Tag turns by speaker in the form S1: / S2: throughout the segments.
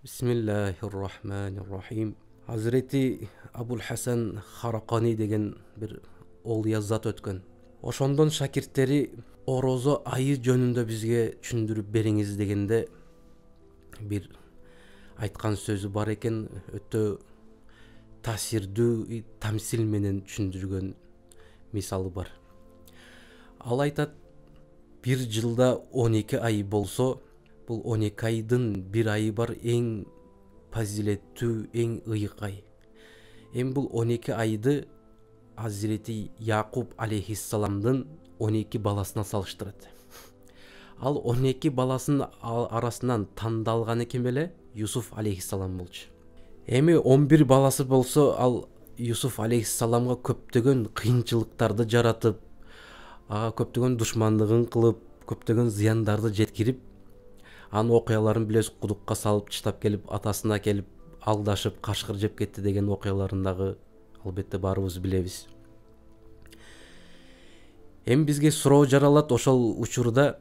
S1: Бисмиллахир-рахманир-рахим. Hazreti Abul Hasan Харакани деген bir ol зат өткөн. Ошондон шакирттери орозо айы жөнүндө бизге түшүндүрүп бериңиз дегенде бир айткан сөзү бар экен, өтө таасирдүү тамсил менен түшүндүргөн мисалы бар. Ал айтат, бир жылда 12 ай болсо, бул 12 айдын бир айы бар, эң фазилеттүү, эң ыйык ай. Бул 12 айды Hazreti Якуб алейхиссаламдын 12 баласына салыштырат. Ал 12 баласынын арасынан тандалганы ким эле? Юсуф алейхиссалам болчу. 11 баласы болсо, ал Юсуф алейхиссаламга көптөгөн кыйынчылыктарды жаратып, көптөгөн душмандыгын кылып, көптөгөн зыяндарды жеткирип, анын окуяларын билебиз, кудукка салып таштап келип, атасына келип алдашып, кашкыр жеп кетти деген окуяларын дагы албетте баарыбыз билебиз. Бизге суроо жаралат, ошол учурда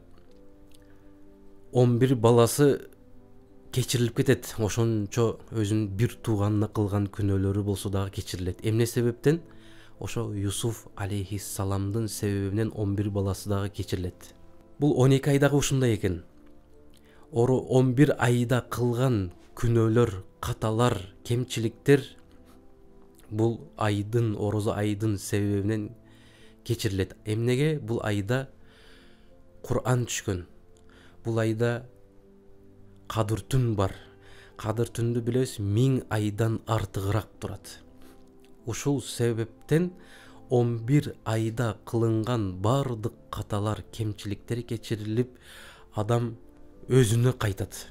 S1: 11 баласы кечирилип кетет. Ошончо өзүнүн бир тууганына кылган күнөөлөрү болсо дагы кечирилет. Эмне себептен? Ошо Юсуф алейхиссаламдын себебинен 11 баласы дагы кечирилет. Бул 12 айдагы ушундай экен. 11 айда кылган күнөөлөр, каталар, кемчиликтер бул айдын, орозо айдын себебинен кечирилет. Эмнеге? Бул айда Кур'ан түшкөн. Бул айда кадыр түн бар. Кадыр түндү билебиз, 1000 айдан артыгыраак турат. Ушул себептен 11 айда кылынган бардык каталар, кемчиликтер кечирилип, адам өзүнө кайтат.